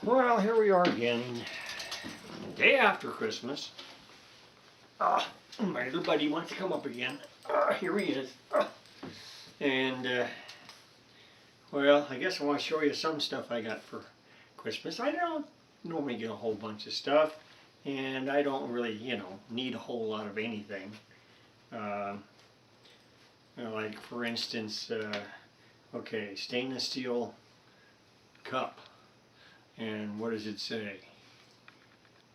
Well, here we are again, the day after Christmas. My little buddy wants to come up again. Here he is. And, well, I guess I want to show you some stuff I got for Christmas. I don't normally get a whole bunch of stuff, and I don't really, need a whole lot of anything. Like, for instance, okay, stainless steel cup. And what does it say?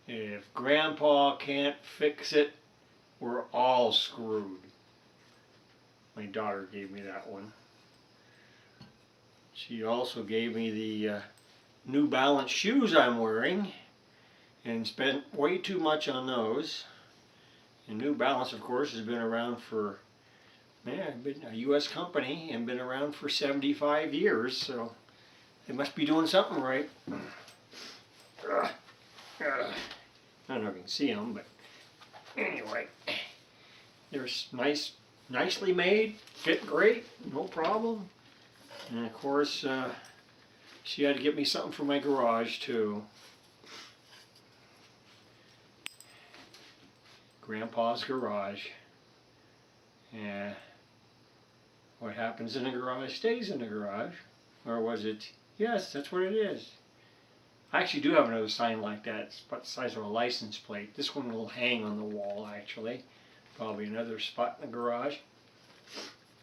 If Grandpa can't fix it, we're all screwed. My daughter gave me that one. She also gave me the New Balance shoes I'm wearing and spent way too much on those. And New Balance, of course, has been around for, been a U.S. company and been around for 75 years, so they must be doing something right. I don't know if you can see them, but anyway, they're nicely made, fit great, no problem. And of course, she had to get me something for my garage too. Grandpa's garage. Yeah. What happens in the garage stays in the garage. Or was it? Yes, that's what it is. I actually do have another sign like that. It's about the size of a license plate. This one will hang on the wall, actually. Probably another spot in the garage.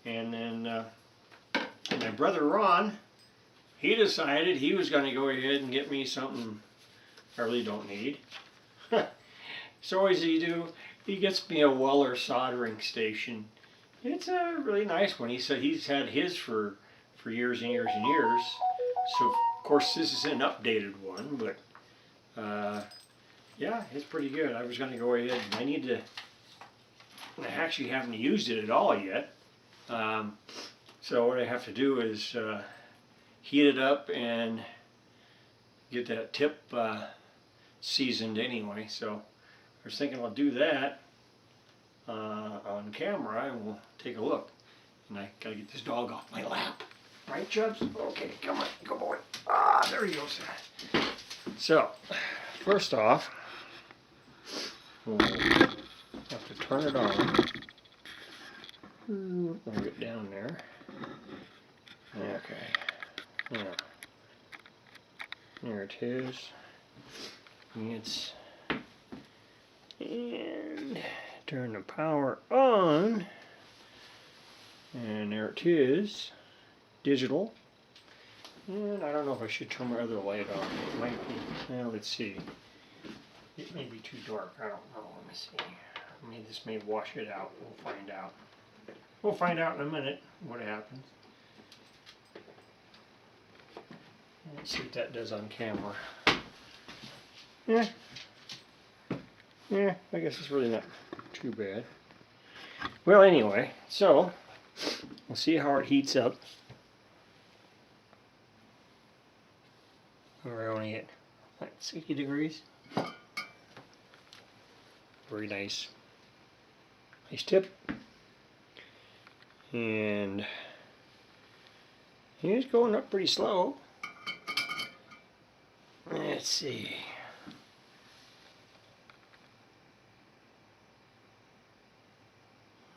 And then my brother Ron, he decided he was going to go ahead and get me something I really don't need. So what does he do? He gets me a Weller soldering station. It's a really nice one. He said he's had his for years and years and years. So of course this is an updated one, but yeah, it's pretty good. I was going to go ahead and I actually haven't used it at all yet. So what I have to do is heat it up and get that tip seasoned anyway. So I was thinking I'll do that on camera and we'll take a look. And I gotta get this dog off my lap. Right, Chubbs? Okay, come on, go boy. There he goes. So, first off, we'll have to turn it on. I'll get down there. Okay. Yeah. There it is. And turn the power on. And there it is. Digital. And I don't know if I should turn my other light on. It might be. Well, let's see. It may be too dark. I don't know. Let me see. This may wash it out. We'll find out. We'll find out in a minute what happens. Let's see what that does on camera. Yeah, I guess it's really not too bad. Well, anyway, so we'll see how it heats up. We're only at, what, 60 degrees? Very nice. Nice tip. And it's going up pretty slow. Let's see.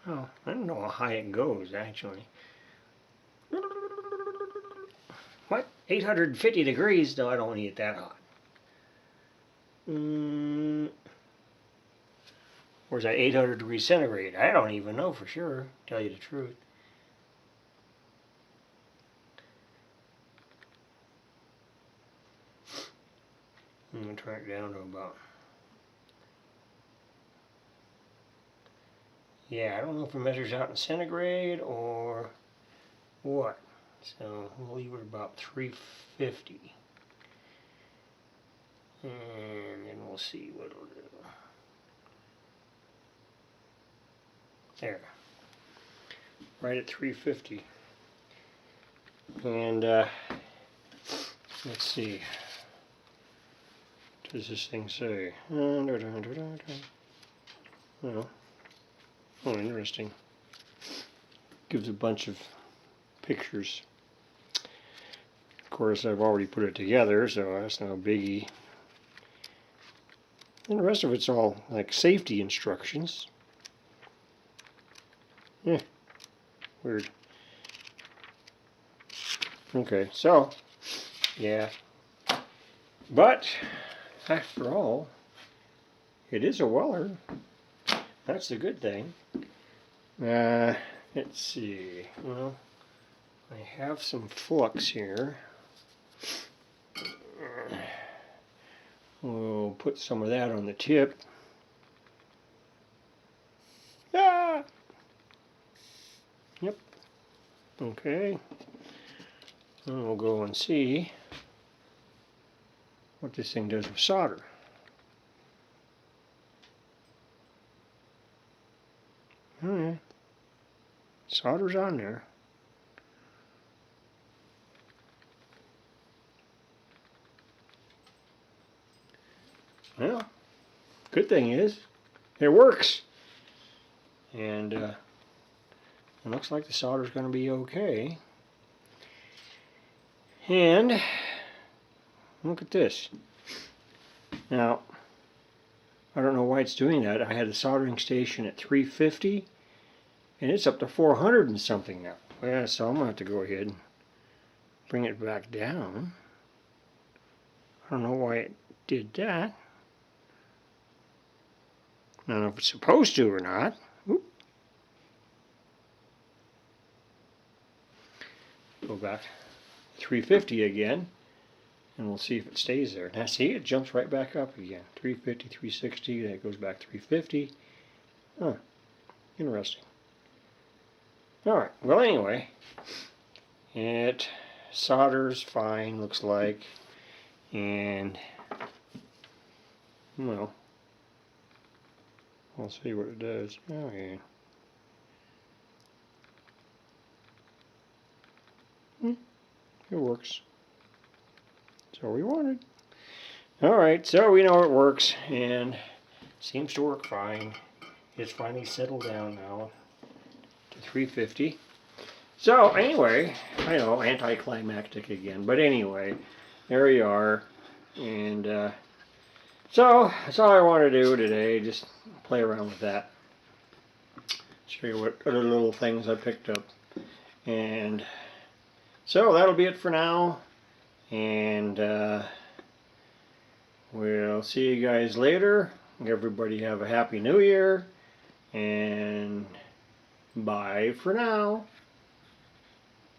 Oh, I don't know how high it goes, actually. What? 850 degrees? No, I don't need it that hot. Or is that 800 degrees centigrade? I don't even know for sure, to tell you the truth. I'm going to turn it down to about... Yeah, I don't know if it measures out in centigrade or what. So we'll leave it about 350. And then we'll see what it'll do. There. Right at 350. And let's see. What does this thing say? Well, oh, interesting. Gives a bunch of pictures. Of course, I've already put it together, so that's no biggie. And the rest of it's all like safety instructions. Yeah, weird. Okay, so, yeah. But, after all, it is a Weller. That's the good thing. Let's see. Well, I have some flux here. We'll put some of that on the tip. Ah! Yep. Okay. And we'll go and see what this thing does with solder. Oh yeah. Solder's on there. Well, good thing is, it works. And it looks like the solder's going to be okay. And look at this. Now, I don't know why it's doing that. I had the soldering station at 350, and it's up to 400 and something now. Yeah, so I'm going to have to go ahead and bring it back down. I don't know why it did that. I don't know if it's supposed to or not. Oop. Go back 350 again, and we'll see if it stays there. Now see, it jumps right back up again. 350, 360, then it goes back 350. Huh, interesting. Alright, well anyway, it solders fine, looks like, and, well, we'll see what it does. Oh yeah. It works. That's all we wanted. Alright, so we know it works, and seems to work fine. It's finally settled down now to 350. So anyway, I know, anticlimactic again, but anyway, there we are. And so that's all I want to do today, just play around with that. Show you what other little things I picked up. And so that'll be it for now. And we'll see you guys later. Everybody have a happy new year. And bye for now.